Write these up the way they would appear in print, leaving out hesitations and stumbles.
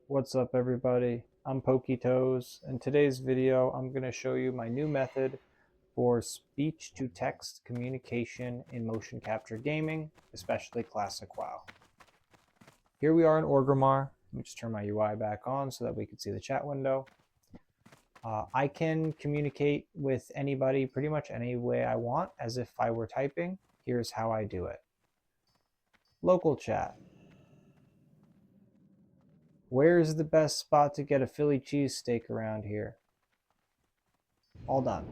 What's up everybody? I'm PowerToys. In today's video I'm going to show you my new method for speech to text communication in motion capture gaming, especially classic WoW. Here we are in Orgrimmar. Let me just turn my UI back on so that we can see the chat window. I can communicate with anybody pretty much any way I want as if I were typing. Here's how I do it. Local chat. Where's the best spot to get a Philly cheesesteak around here? All done.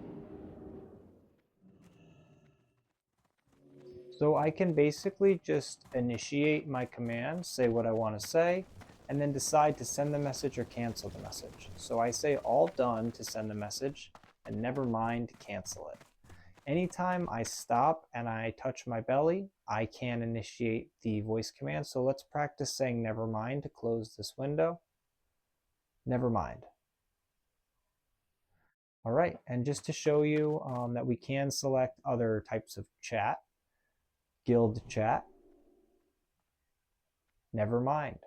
So I can basically just initiate my command, say what I want to say, and then decide to send the message or cancel the message. So I say all done to send the message and never mind to cancel it. Anytime I stop and I touch my belly, I can initiate the voice command. So let's practice saying never mind to close this window. Never mind. All right, and just to show you that we can select other types of chat, guild chat, never mind,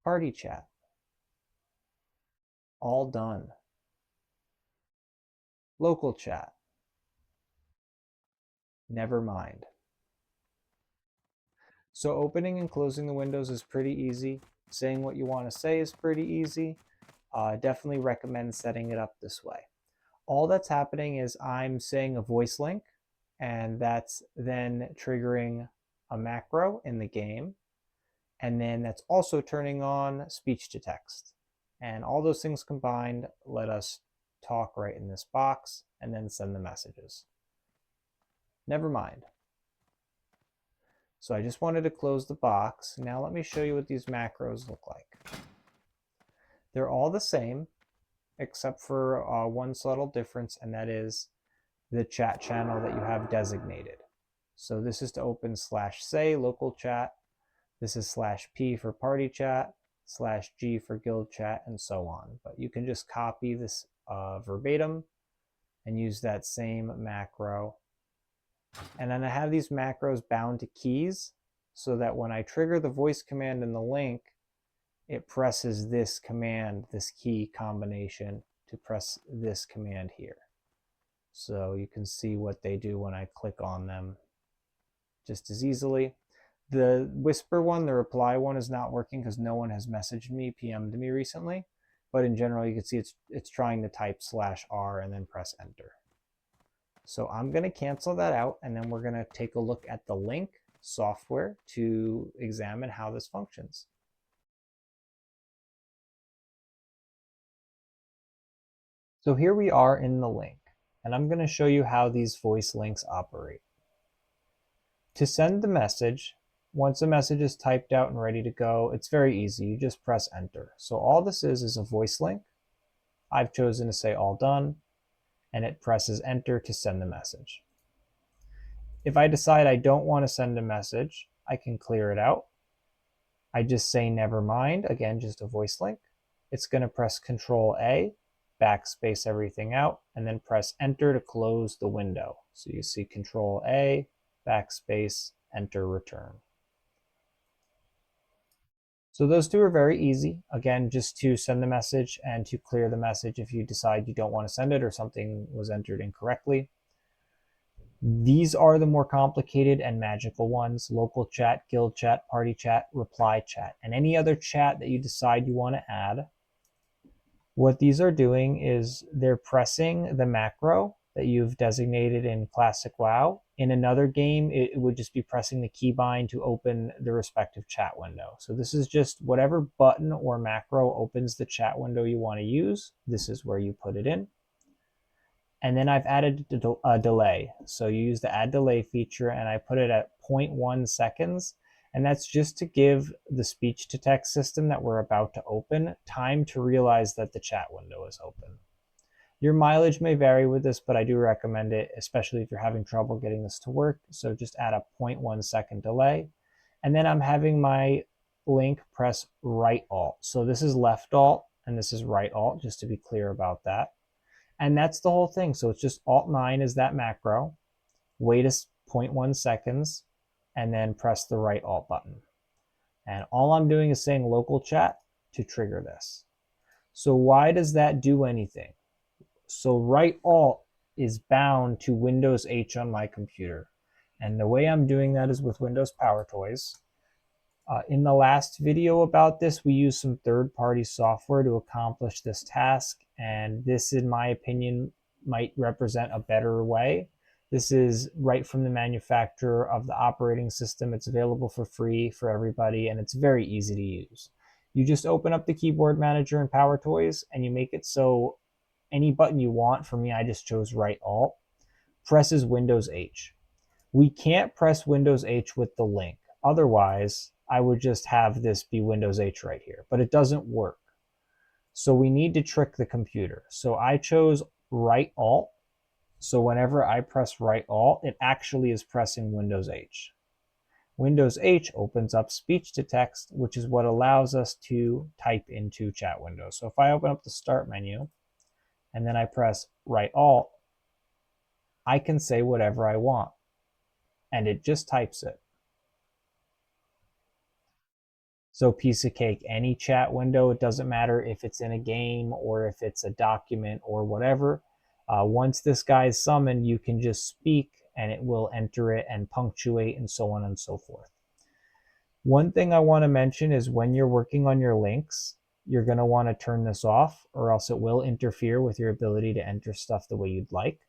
party chat, all done, local chat, never mind. So opening and closing the windows is pretty easy. Saying what you want to say is pretty easy. Definitely recommend setting it up this way. All that's happening is I'm saying a voice link, and that's then triggering a macro in the game. And then that's also turning on speech to text. And all those things combined let us talk right in this box and then send the messages. Never mind. So I just wanted to close the box. Now let me show you what these macros look like. They're all the same, except for one subtle difference, and that is the chat channel that you have designated. So this is to open /say local chat. This is /p for party chat, /g for guild chat, and so on. But you can just copy this verbatim and use that same macro. And then I have these macros bound to keys so that when I trigger the voice command in the link, it presses this command, this key combination, to press this command here. So you can see what they do when I click on them just as easily. The whisper one, the reply one, is not working because no one has messaged me, PM'd me recently. But in general, you can see it's trying to type /R and then press enter. So I'm going to cancel that out, and then we're going to take a look at the link software to examine how this functions. So here we are in the link, and I'm going to show you how these voice links operate. To send the message, once a message is typed out and ready to go, it's very easy. You just press enter. So all this is a voice link. I've chosen to say all done, and it presses enter to send the message. If I decide I don't want to send a message, I can clear it out. I just say never mind, again, just a voice link. It's going to press Control A, backspace everything out, and then press enter to close the window. So you see Control A, backspace, enter, return. So those two are very easy. Again, just to send the message and to clear the message if you decide you don't want to send it or something was entered incorrectly. These are the more complicated and magical ones: local chat, guild chat, party chat, reply chat, and any other chat that you decide you want to add. What these are doing is they're pressing the macro that you've designated in Classic WoW. In another game, it would just be pressing the keybind to open the respective chat window. So this is just whatever button or macro opens the chat window you want to use. This is where you put it in. And then I've added a delay. So you use the add delay feature, and I put it at 0.1 seconds. And that's just to give the speech to text system that we're about to open time to realize that the chat window is open. Your mileage may vary with this, but I do recommend it, especially if you're having trouble getting this to work. So just add a 0.1 second delay. And then I'm having my link press right alt. So this is left alt and this is right alt, just to be clear about that. And that's the whole thing. So it's just alt 9 is that macro, wait 0.1 seconds, and then press the right alt button. And all I'm doing is saying local chat to trigger this. So why does that do anything? So right alt is bound to Windows H on my computer. And the way I'm doing that is with Windows PowerToys. In the last video about this, we used some third-party software to accomplish this task, and this, in my opinion, might represent a better way. This is right from the manufacturer of the operating system. It's available for free for everybody, and it's very easy to use. You just open up the keyboard manager in PowerToys, and you make it so any button you want. For me, I just chose right alt. Presses Windows H. We can't press Windows H with the link. Otherwise, I would just have this be Windows H right here, but it doesn't work. So we need to trick the computer. So I chose right alt. So whenever I press right alt, it actually is pressing Windows H. Windows H opens up speech to text, which is what allows us to type into chat windows. So if I open up the start menu and then I press right alt, I can say whatever I want, and it just types it. So piece of cake, any chat window, it doesn't matter if it's in a game or if it's a document or whatever. Once this guy is summoned, you can just speak and it will enter it and punctuate and so on and so forth. One thing I want to mention is when you're working on your links, you're going to want to turn this off or else it will interfere with your ability to enter stuff the way you'd like.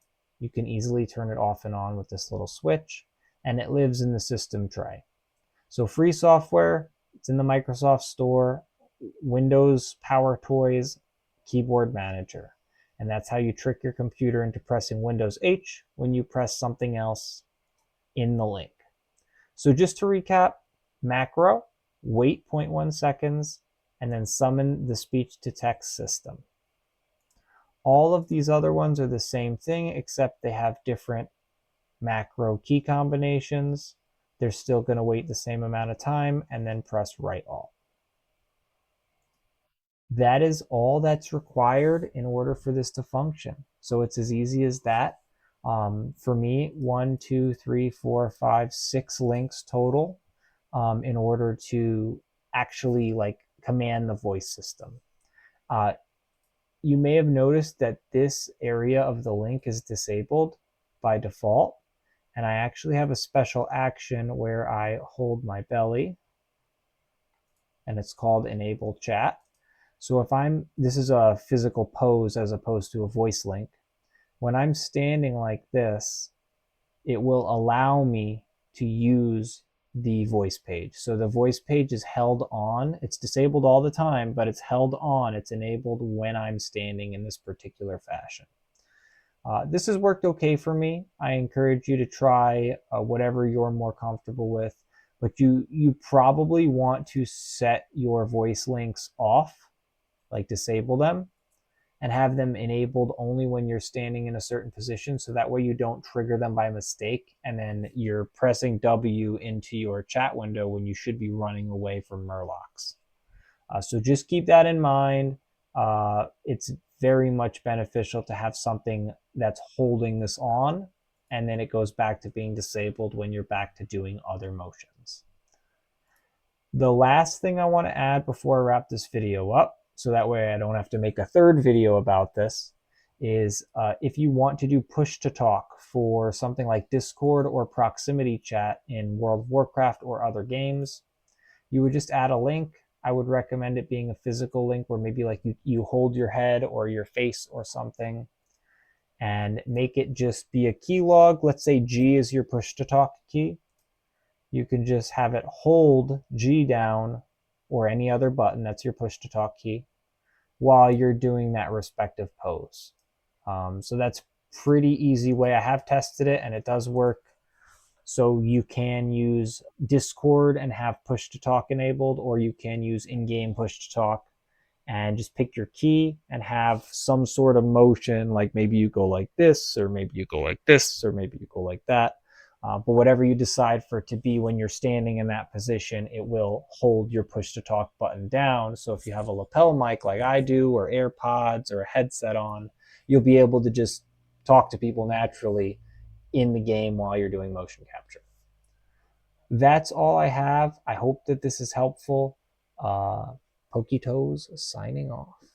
You can easily turn it off and on with this little switch, and it lives in the system tray. So free software, it's in the Microsoft Store, Windows PowerToys Keyboard Manager. And that's how you trick your computer into pressing Windows H when you press something else in the link. So just to recap, macro, wait 0.1 seconds, and then summon the speech to text system. All of these other ones are the same thing, except they have different macro key combinations. They're still going to wait the same amount of time and then press right alt. That is all that's required in order for this to function. So it's as easy as that. For me, 1, 2, 3, 4, 5, 6 links total in order to actually like command the voice system. You may have noticed that this area of the link is disabled by default. And I actually have a special action where I hold my belly and it's called enable chat. So if this is a physical pose as opposed to a voice link. When I'm standing like this, it will allow me to use the voice page. So the voice page is held on. It's disabled all the time, but it's held on. It's enabled when I'm standing in this particular fashion. This has worked okay for me. I encourage you to try whatever you're more comfortable with, but you probably want to set your voice links off, like disable them, and have them enabled only when you're standing in a certain position, so that way you don't trigger them by mistake and then you're pressing W into your chat window when you should be running away from murlocs. So just keep that in mind. It's very much beneficial to have something that's holding this on, and then it goes back to being disabled when you're back to doing other motions. The last thing I want to add before I wrap this video up, so that way I don't have to make a third video about this, is if you want to do push to talk for something like Discord or proximity chat in World of Warcraft or other games, you would just add a link. I would recommend it being a physical link where maybe like you hold your head or your face or something, and make it just be a key log. Let's say G is your push to talk key. You can just have it hold G down or any other button that's your push to talk key while you're doing that respective pose. So that's pretty easy way. I have tested it and it does work. So you can use Discord and have push to talk enabled, or you can use in-game push to talk and just pick your key and have some sort of motion, like maybe you go like this, or maybe you go like this, or maybe you go like that. But whatever you decide for it to be when you're standing in that position, it will hold your push to talk button down. So if you have a lapel mic like I do, or AirPods or a headset on, you'll be able to just talk to people naturally in the game while you're doing motion capture. That's all I have. I hope that this is helpful. PowerToys signing off.